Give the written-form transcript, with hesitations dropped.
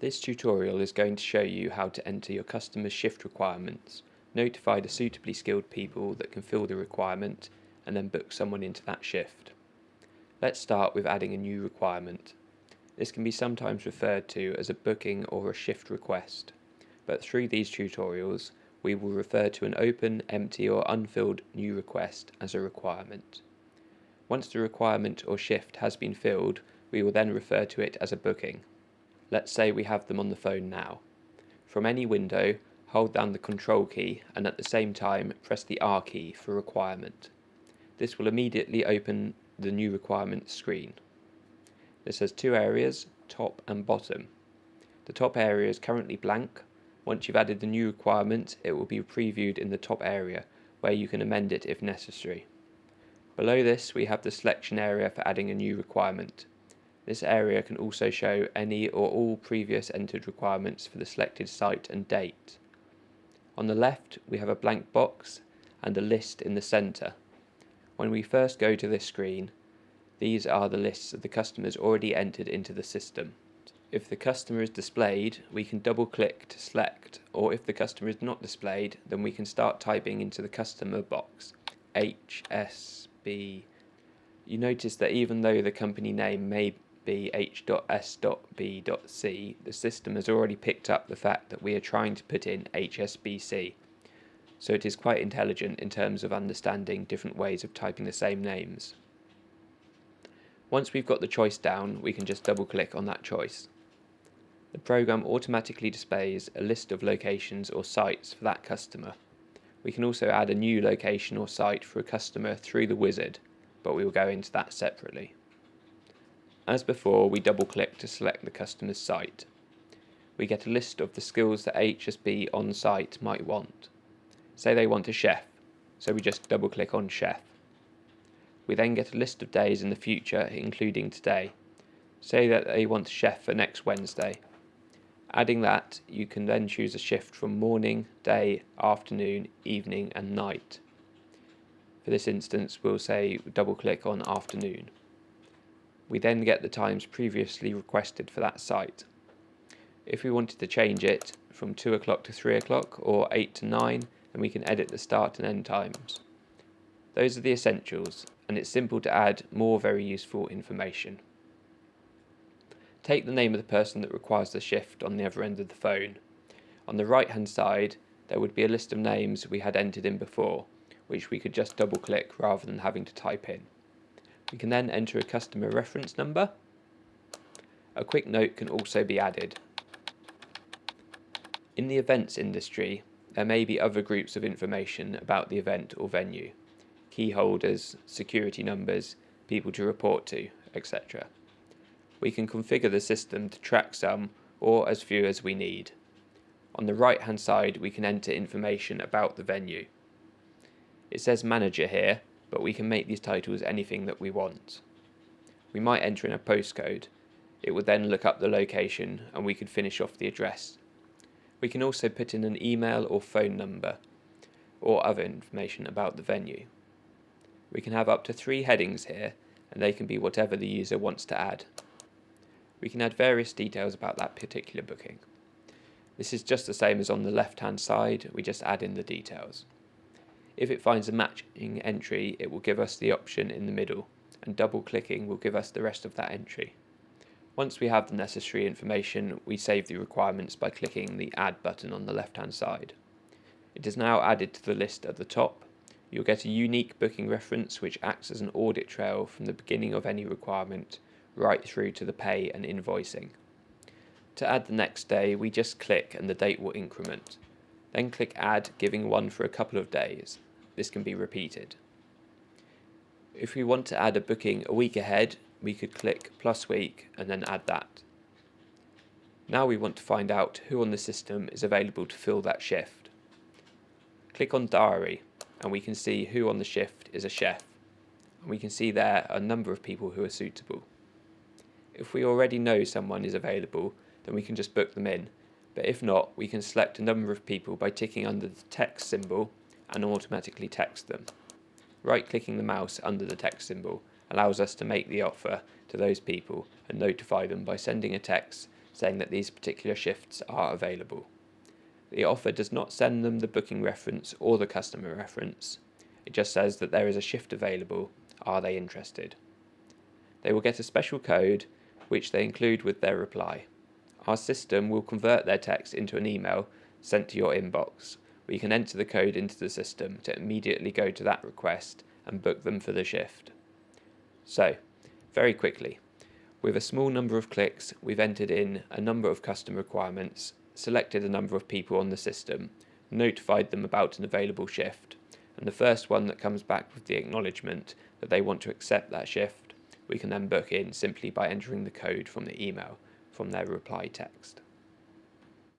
This tutorial is going to show you how to enter your customer's shift requirements, notify the suitably skilled people that can fill the requirement, and then book someone into that shift. Let's start with adding a new requirement. This can be sometimes referred to as a booking or a shift request, but through these tutorials we will refer to an open, empty or unfilled new request as a requirement. Once the requirement or shift has been filled, we will then refer to it as a booking. Let's say we have them on the phone now. From any window, hold down the Control key and at the same time press the R key for requirement. This will immediately open the new requirement screen. This has two areas, top and bottom. The top area is currently blank. Once you've added the new requirement, it will be previewed in the top area, where you can amend it if necessary. Below this, we have the selection area for adding a new requirement. This area can also show any or all previous entered requirements for the selected site and date. On the left, we have a blank box and a list in the center. When we first go to this screen, these are the lists of the customers already entered into the system. If the customer is displayed, we can double click to select, or if the customer is not displayed, then we can start typing into the customer box, HSB. You notice that even though the company name may be H.S.B.C, the system has already picked up the fact that we are trying to put in HSBC, so it is quite intelligent in terms of understanding different ways of typing the same names. Once we've got the choice down, we can just double click on that choice. The program automatically displays a list of locations or sites for that customer. We can also add a new location or site for a customer through the wizard, but we will go into that separately. As before, we double click to select the customer's site. We get a list of the skills that HSB on site might want. Say they want a chef, so we just double click on chef. We then get a list of days in the future, including today. Say that they want a chef for next Wednesday. Adding that, you can then choose a shift from morning, day, afternoon, evening and night. For this instance, we'll say double click on afternoon. We then get the times previously requested for that site. If we wanted to change it from 2 o'clock to 3 o'clock or 8 to 9, then we can edit the start and end times. Those are the essentials, and it's simple to add more very useful information. Take the name of the person that requires the shift on the other end of the phone. On the right hand side, there would be a list of names we had entered in before, which we could just double click rather than having to type in. We can then enter a customer reference number. A quick note can also be added. In the events industry, there may be other groups of information about the event or venue, key holders, security numbers, people to report to, etc. We can configure the system to track some or as few as we need. On the right hand side, we can enter information about the venue. It says manager here, but we can make these titles anything that we want. We might enter in a postcode. It would then look up the location and we could finish off the address. We can also put in an email or phone number or other information about the venue. We can have up to 3 headings here, and they can be whatever the user wants to add. We can add various details about that particular booking. This is just the same as on the left hand side, we just add in the details. If it finds a matching entry, it will give us the option in the middle, and double clicking will give us the rest of that entry. Once we have the necessary information, we save the requirements by clicking the Add button on the left hand side. It is now added to the list at the top. You'll get a unique booking reference which acts as an audit trail from the beginning of any requirement right through to the pay and invoicing. To add the next day, we just click and the date will increment. Then click Add, giving one for a couple of days. This can be repeated. If we want to add a booking a week ahead, we could click plus week and then add that. Now we want to find out who on the system is available to fill that shift. Click on Diary and we can see who on the shift is a chef. And we can see there a number of people who are suitable. If we already know someone is available, then we can just book them in. But if not, we can select a number of people by ticking under the text symbol and automatically text them. Right-clicking the mouse under the text symbol allows us to make the offer to those people and notify them by sending a text saying that these particular shifts are available. The offer does not send them the booking reference or the customer reference. It just says that there is a shift available. Are they interested? They will get a special code which they include with their reply. Our system will convert their text into an email sent to your inbox, where you can enter the code into the system to immediately go to that request and book them for the shift. So, very quickly, with a small number of clicks, we've entered in a number of custom requirements, selected a number of people on the system, notified them about an available shift, and the first one that comes back with the acknowledgement that they want to accept that shift, we can then book in simply by entering the code from the email from their reply text.